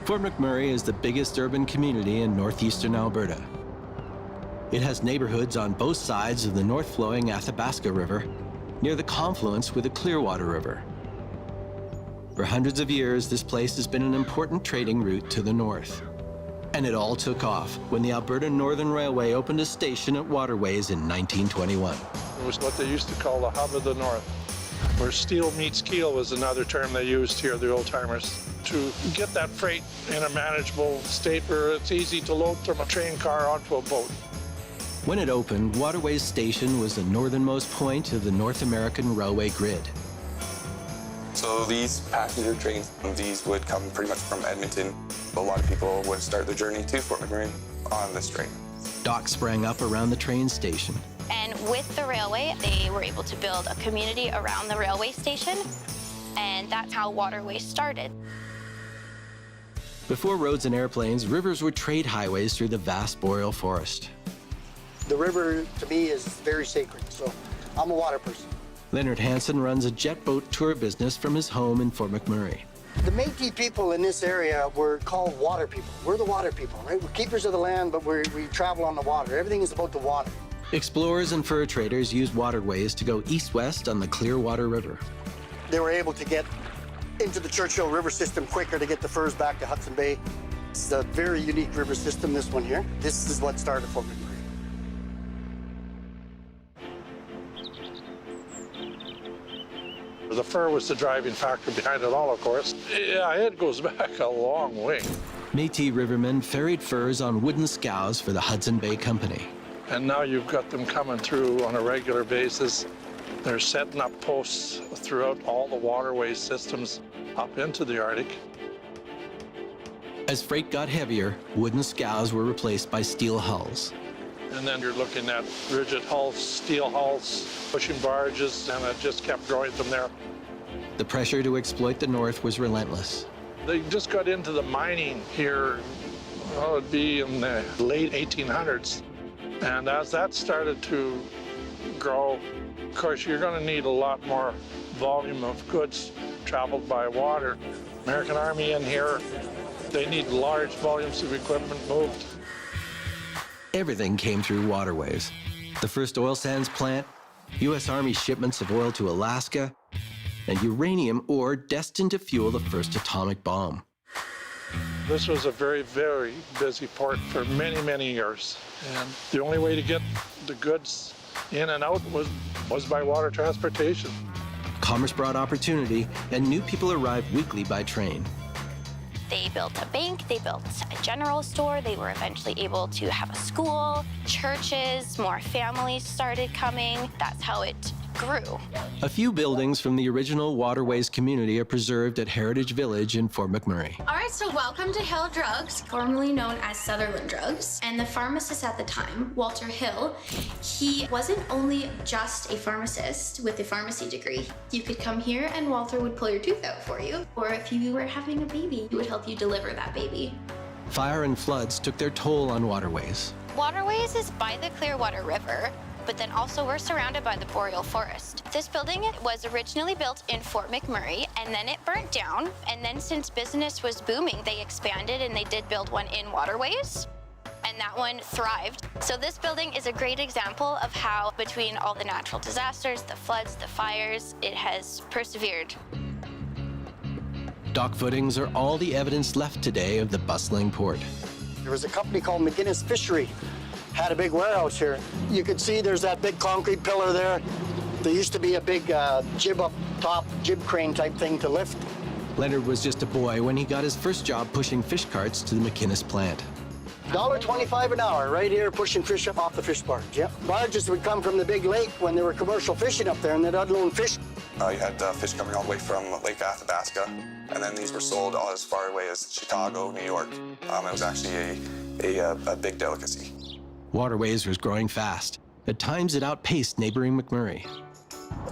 Fort McMurray is the biggest urban community in northeastern Alberta. It has neighborhoods on both sides of the north-flowing Athabasca River, near the confluence with the Clearwater River. For hundreds of years, this place has been an important trading route to the north. And it all took off when the Alberta Northern Railway opened a station at Waterways in 1921. It was what they used to call the hub of the north, where steel meets keel was another term they used here, the old-timers, to get that freight in a manageable state where it's easy to load from a train car onto a boat. When it opened, Waterways Station was the northernmost point of the North American railway grid. So these passenger trains, these would come pretty much from Edmonton. A lot of people would start their journey to Fort McMurray on this train. Docks sprang up around the train station. And with the railway, they were able to build a community around the railway station, and that's how Waterways started. Before roads and airplanes, rivers were trade highways through the vast boreal forest. The river, to me, is very sacred, so I'm a water person. Leonard Hansen runs a jet boat tour business from his home in Fort McMurray. The Métis people in this area were called water people. We're the water people, right? We're keepers of the land, but we travel on the water. Everything is about the water. Explorers and fur traders used waterways to go east-west on the Clearwater River. They were able to get into the Churchill River system quicker to get the furs back to Hudson Bay. It's a very unique river system, this one here. This is what started Fort McMurray. The fur was the driving factor behind it all, of course. Yeah, it goes back a long way. Métis rivermen ferried furs on wooden scows for the Hudson Bay Company. And now you've got them coming through on a regular basis. They're setting up posts throughout all the waterway systems up into the Arctic. As freight got heavier, wooden scows were replaced by steel hulls. And then you're looking at rigid hulls, steel hulls, pushing barges, and it just kept growing from there. The pressure to exploit the north was relentless. They just got into the mining here, well, it'd be in the late 1800s. And as that started to grow, of course, you're going to need a lot more volume of goods traveled by water. American Army in here, they need large volumes of equipment moved. Everything came through waterways. The first oil sands plant, U.S. Army shipments of oil to Alaska, and uranium ore destined to fuel the first atomic bomb. This was a very, very busy port for many, many years. And the only way to get the goods in and out was by water transportation. Commerce brought opportunity, and new people arrived weekly by train. They built a bank, they built a general store, they were eventually able to have a school, churches, more families started coming. That's how it grew. A few buildings from the original Waterways community are preserved at Heritage Village in Fort McMurray. All right, so welcome to Hill Drugs, formerly known as Sutherland Drugs. And the pharmacist at the time, Walter Hill, he wasn't only just a pharmacist with a pharmacy degree. You could come here and Walter would pull your tooth out for you. Or if you were having a baby, he would help you deliver that baby. Fire and floods took their toll on Waterways. Waterways is by the Clearwater River, but then also we're surrounded by the boreal forest. This building was originally built in Fort McMurray, and then it burnt down. And then since business was booming, they expanded and they did build one in Waterways, and that one thrived. So this building is a great example of how between all the natural disasters, the floods, the fires, it has persevered. Dock footings are all the evidence left today of the bustling port. There was a company called McGinnis Fishery, had a big warehouse here. You could see there's that big concrete pillar there. There used to be a big jib up top, jib crane type thing to lift. Leonard was just a boy when he got his first job pushing fish carts to the McInnes plant. $1.25 an hour right here pushing fish up off the fish barge, yep. Barges would come from the big lake when there were commercial fishing up there, and they'd unload fish. You had fish coming all the way from Lake Athabasca, and then these were sold all as far away as Chicago, New York. It was actually a big delicacy. Waterways was growing fast. At times, it outpaced neighboring McMurray.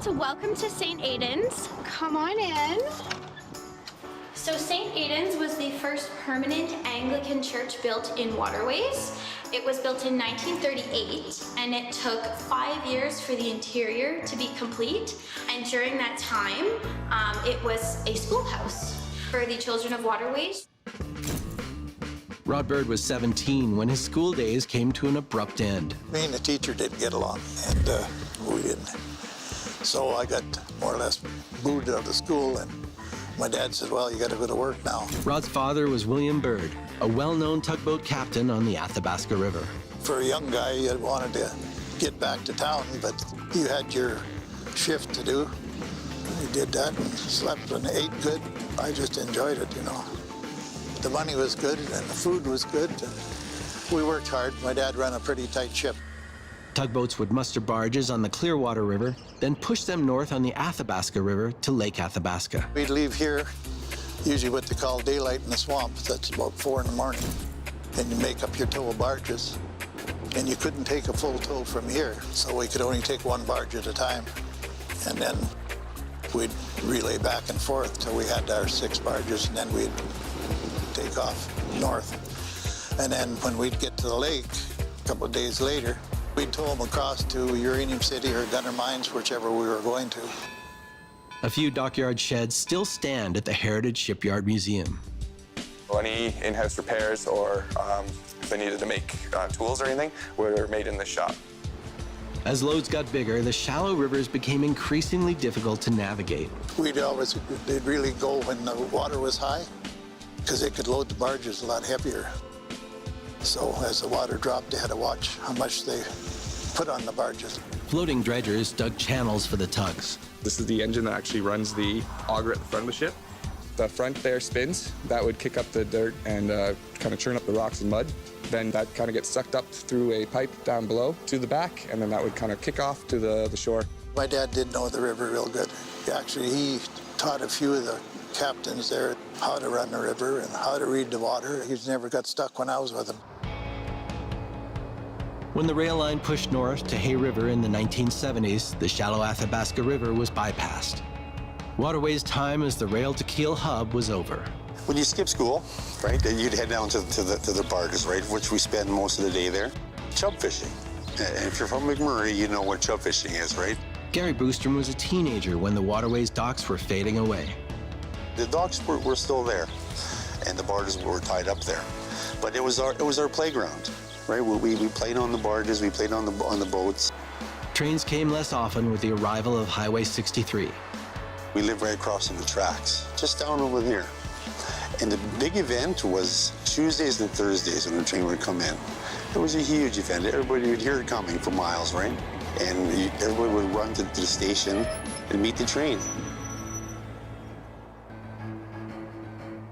So welcome to St. Aidan's. Come on in. So St. Aidan's was the first permanent Anglican church built in Waterways. It was built in 1938, and it took 5 years for the interior to be complete. And during that time, it was a schoolhouse for the children of Waterways. Rod Bird was 17 when his school days came to an abrupt end. Me and the teacher didn't get along, and we didn't. So I got more or less booted out of school, and my dad said, well, you got to go to work now. Rod's father was William Bird, a well-known tugboat captain on the Athabasca River. For a young guy, you wanted to get back to town, but you had your shift to do. You did that and slept and ate good. I just enjoyed it, you know. The money was good and the food was good. And we worked hard. My dad ran a pretty tight ship. Tugboats would muster barges on the Clearwater River, then push them north on the Athabasca River to Lake Athabasca. We'd leave here, usually what they call daylight in the swamp. That's about 4 in the morning. And you make up your tow of barges. And you couldn't take a full tow from here, so we could only take one barge at a time. And then we'd relay back and forth till we had our 6 barges, and then we'd take off north. And then when we'd get to the lake, a couple of days later, we'd tow them across to Uranium City or Gunner Mines, whichever we were going to. A few dockyard sheds still stand at the Heritage Shipyard Museum. Any in-house repairs or if they needed to make tools or anything were made in the shop. As loads got bigger, the shallow rivers became increasingly difficult to navigate. They'd really go when the water was high, because they could load the barges a lot heavier. So as the water dropped, they had to watch how much they put on the barges. Floating dredgers dug channels for the tugs. This is the engine that actually runs the auger at the front of the ship. The front there spins. That would kick up the dirt and kind of churn up the rocks and mud. Then that kind of gets sucked up through a pipe down below to the back, and then that would kind of kick off to the shore. My dad did know the river real good. He taught a few of the captains there how to run the river and how to read the water. He never got stuck when I was with him. When the rail line pushed north to Hay River in the 1970s, the shallow Athabasca River was bypassed. Waterways' time as the rail-to-keel hub was over. When you skip school, right, then you'd head down to the barges, right, which we spend most of the day there. Chub fishing. And if you're from McMurray, you know what chub fishing is, right? Gary Boostrom was a teenager when the Waterways docks were fading away. The docks were still there, and the barges were tied up there. But it was our playground, right? We played on the barges, we played on the boats. Trains came less often with the arrival of Highway 63. We lived right across from the tracks, just down over there. And the big event was Tuesdays and Thursdays when the train would come in. It was a huge event. Everybody would hear it coming for miles, right? And everybody would run to the station and meet the train.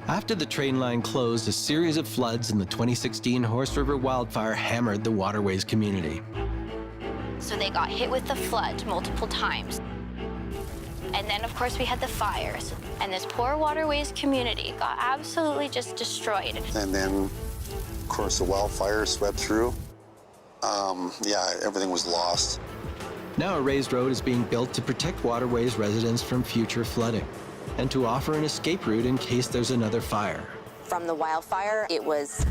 After the train line closed, a series of floods in the 2016 Horse River wildfire hammered the Waterways community. So they got hit with the flood multiple times. And then, of course, we had the fires. And this poor Waterways community got absolutely just destroyed. And then, of course, the wildfire swept through. Everything was lost. Now a raised road is being built to protect Waterways residents from future flooding and to offer an escape route in case there's another fire. From the wildfire, it was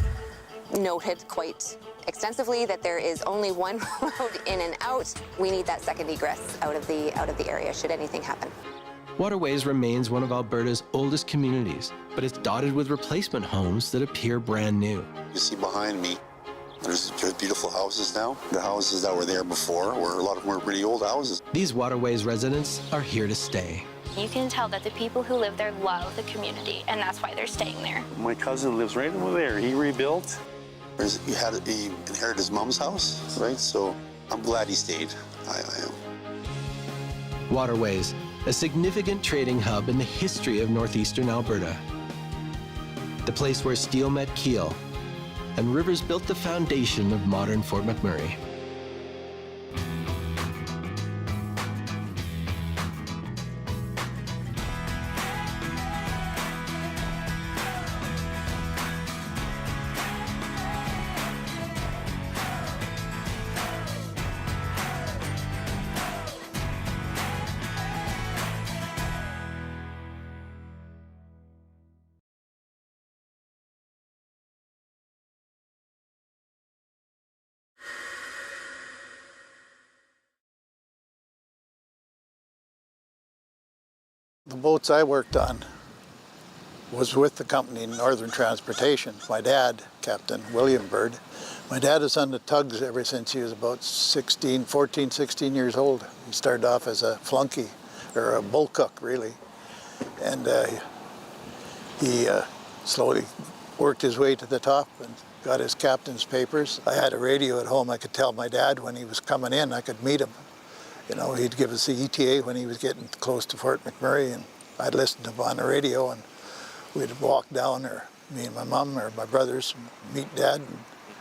noted quite extensively that there is only one road in and out. We need that second egress out of the area should anything happen. Waterways remains one of Alberta's oldest communities, but it's dotted with replacement homes that appear brand new. You see behind me, there's beautiful houses now. The houses that were there before, a lot of them were pretty old houses. These Waterways residents are here to stay. You can tell that the people who live there love the community, and that's why they're staying there. My cousin lives right over there. He rebuilt. He inherited his mom's house, right? So I'm glad he stayed. I am. Waterways, a significant trading hub in the history of northeastern Alberta. The place where steel met keel and rivers built the foundation of modern Fort McMurray. The boats I worked on, was with the company Northern Transportation. My dad, Captain William Bird, my dad was on the tugs ever since he was about 14, 16 years old. He started off as a flunky, or a bull cook, really. And he slowly worked his way to the top and got his captain's papers. I had a radio at home. I could tell my dad when he was coming in. I could meet him. You know, he'd give us the ETA when he was getting close to Fort McMurray, and I'd listen to him on the radio, and we'd walk down, or me and my mom or my brothers, meet Dad, and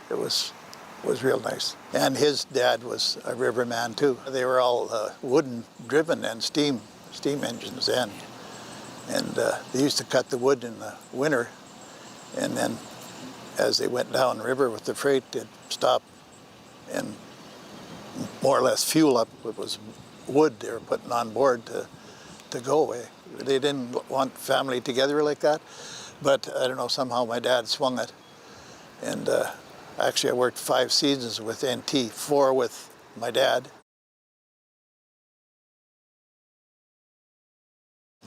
it was real nice. And his dad was a riverman too. They were all wooden driven and steam engines then. And they used to cut the wood in the winter, and then as they went down the river with the freight, they'd stop and more or less fuel up. It was wood they were putting on board to go away. They didn't want family together like that, but I don't know, somehow my dad swung it. And actually I worked 5 seasons with NT, 4 with my dad.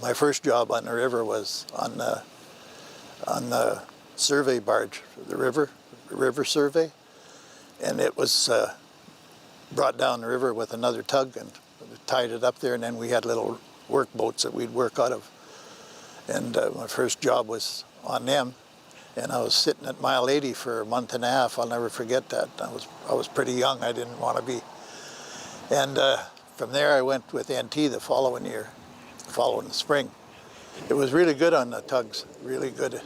My first job on the river was on the survey barge, the river survey, and it was brought down the river with another tug and tied it up there, and then we had little work boats that we'd work out of. And my first job was on them, and I was sitting at mile 80 for a month and a half. I'll never forget that. I was pretty young. I didn't want to be. And from there I went with NT the following year, following the spring. It was really good on the tugs, really good.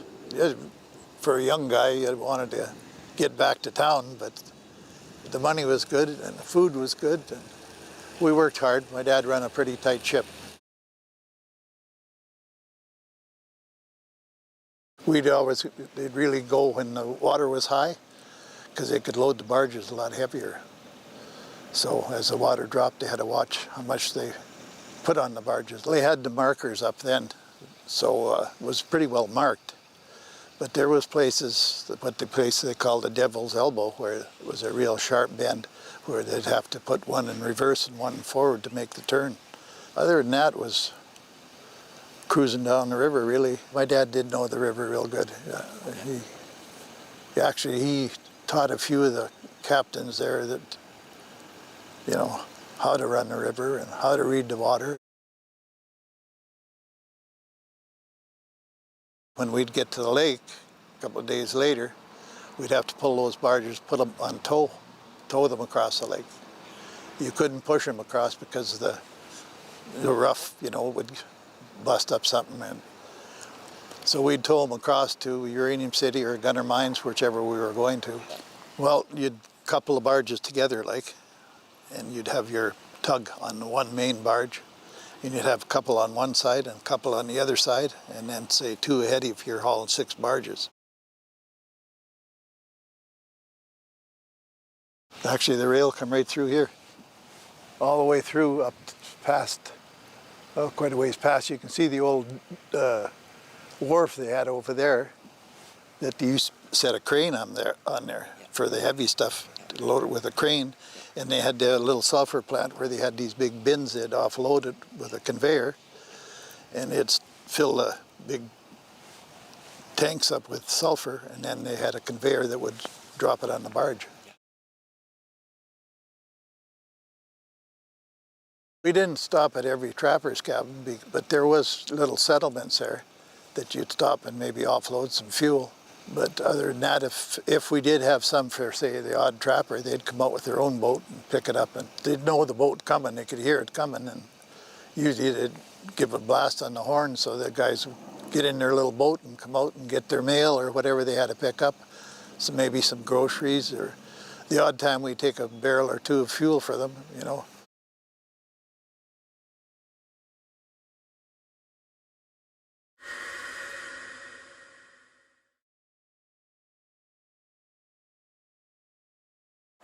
For a young guy, I wanted to get back to town, but the money was good and the food was good. And we worked hard. My dad ran a pretty tight ship. They'd really go when the water was high, because they could load the barges a lot heavier. So as the water dropped, they had to watch how much they put on the barges. They had the markers up then, so it was pretty well marked. But there was places, the place they called the Devil's Elbow, where it was a real sharp bend, where they'd have to put one in reverse and one forward to make the turn. Other than that, was cruising down the river, really. My dad did know the river real good. He taught a few of the captains there that, you know, how to run the river and how to read the water. When we'd get to the lake, a couple of days later, we'd have to pull those barges, put them on tow them across the lake. You couldn't push them across because the rough, you know, would bust up something. And so we'd tow them across to Uranium City or Gunner Mines, whichever we were going to. Well, you'd couple the barges together, like, and you'd have your tug on one main barge, and you'd have a couple on one side and a couple on the other side, and then say 2 ahead if you're hauling 6 barges. Actually, the rail come right through here, all the way through up past, oh, quite a ways past. You can see the old wharf they had over there that they used to set a crane on there for the heavy stuff, to load it with a crane. And they had a little sulfur plant where they had these big bins they'd offload it with a conveyor, and it'd fill the big tanks up with sulfur, and then they had a conveyor that would drop it on the barge. We didn't stop at every trapper's cabin, but there was little settlements there that you'd stop and maybe offload some fuel. But other than that, if we did have some for, say, the odd trapper, they'd come out with their own boat and pick it up, and they'd know the boat coming, they could hear it coming, and usually they'd give a blast on the horn so the guys would get in their little boat and come out and get their mail or whatever they had to pick up. So maybe some groceries, or the odd time we'd take a barrel or 2 of fuel for them, you know.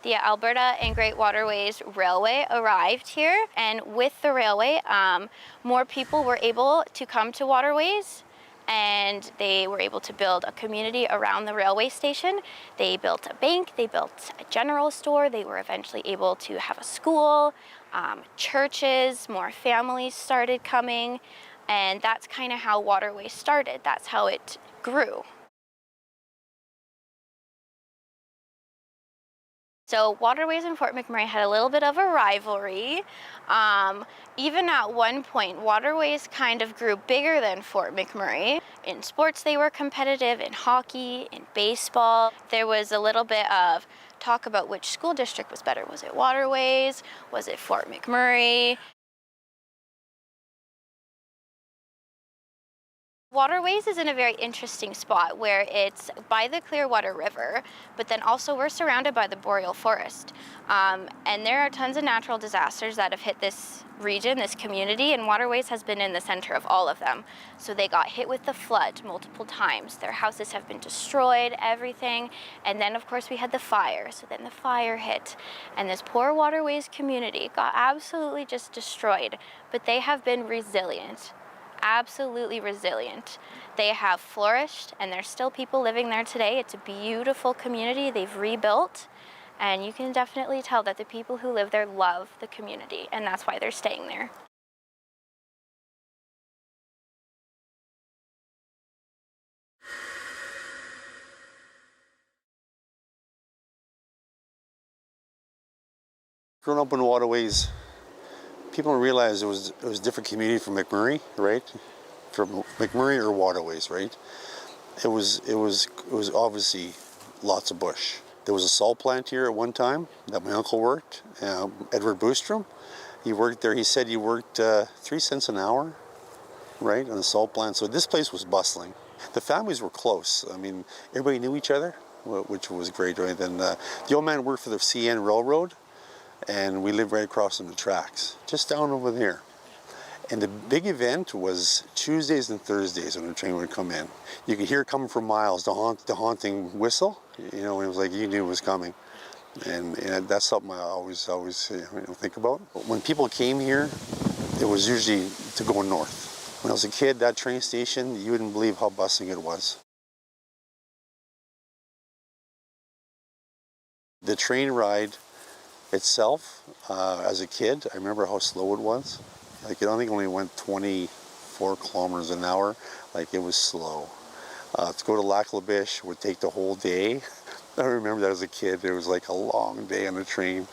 The Alberta and Great Waterways Railway arrived here, and with the railway, more people were able to come to Waterways, and they were able to build a community around the railway station. They built a bank, they built a general store, they were eventually able to have a school, churches, more families started coming. And that's kind of how Waterways started. That's how it grew. So Waterways and Fort McMurray had a little bit of a rivalry. Even at one point, Waterways kind of grew bigger than Fort McMurray. In sports, they were competitive, in hockey, in baseball. There was a little bit of talk about which school district was better. Was it Waterways? Was it Fort McMurray? Waterways is in a very interesting spot where it's by the Clearwater River, but then also we're surrounded by the boreal forest. And there are tons of natural disasters that have hit this region, this community, and Waterways has been in the center of all of them. So they got hit with the flood multiple times. Their houses have been destroyed, everything. And then of course we had the fire. So then the fire hit and this poor Waterways community got absolutely just destroyed, but they have been resilient. Absolutely resilient. They have flourished and there's still people living there today. It's a beautiful community they've rebuilt, and you can definitely tell that the people who live there love the community, and that's why they're staying there. Growing up in Waterways, people don't realize it was a different community from McMurray, right? From McMurray or Waterways, right? It was obviously lots of bush. There was a salt plant here at one time that my uncle worked, Edward Boostrom. He worked there. He said he worked 3 cents an hour, right, on the salt plant. So this place was bustling. The families were close. I mean, everybody knew each other, which was great, right? Then the old man worked for the CN Railroad, and we lived right across from the tracks, just down over there. And the big event was Tuesdays and Thursdays when the train would come in. You could hear it coming for miles, the haunting whistle. You know, it was like you knew it was coming. And that's something I always think about. But when people came here, it was usually to go north. When I was a kid, that train station, you wouldn't believe how bustling it was. The train ride itself, as a kid, I remember how slow it was. Like, I think it only went 24 kilometers an hour. Like, it was slow. To go to Lac La Biche would take the whole day. I remember that as a kid. It was like a long day on the train.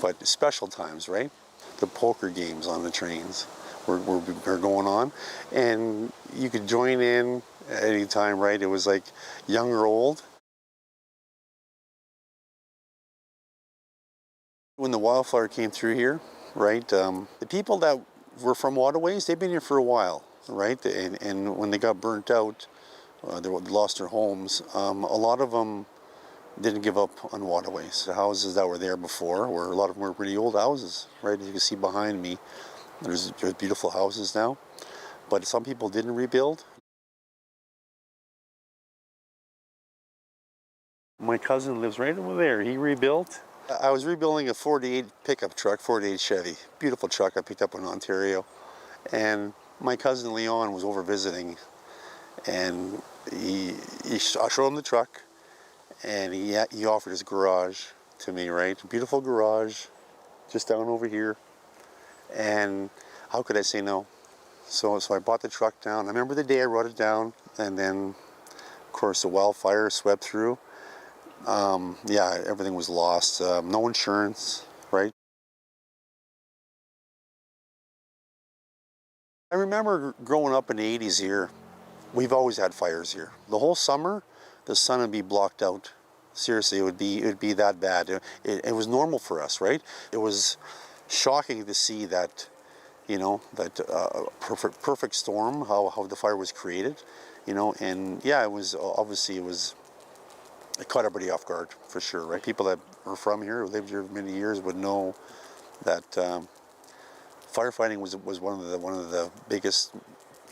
But special times, right? The poker games on the trains were going on. And you could join in at any time, right? It was like young or old. When the wildfire came through here, right, the people that were from Waterways, they've been here for a while, right? And when they got burnt out, they lost their homes. A lot of them didn't give up on Waterways. The houses that were there before, a lot of them were pretty old houses, right? As you can see behind me, there's beautiful houses now. But some people didn't rebuild. My cousin lives right over there. He rebuilt. I was rebuilding a 48 pickup truck, 48 Chevy. Beautiful truck I picked up in Ontario. And my cousin Leon was over visiting, and I showed him the truck, and he offered his garage to me, right? Beautiful garage, just down over here. And how could I say no? So I bought the truck down. I remember the day I wrote it down, and then, of course, the wildfire swept through. Yeah, everything was lost. No insurance, right? I remember growing up in the 80s here, we've always had fires here. The whole summer, the sun would be blocked out. Seriously, it would be that bad. It was normal for us, right? It was shocking to see that, you know, that perfect storm, how the fire was created, you know, and yeah, it was, obviously it caught everybody off guard, for sure, right? People that are from here, who lived here many years, would know that firefighting was one of the biggest,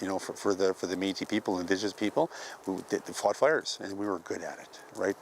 you know, for the Métis people, Indigenous people, who fought fires, and we were good at it, right?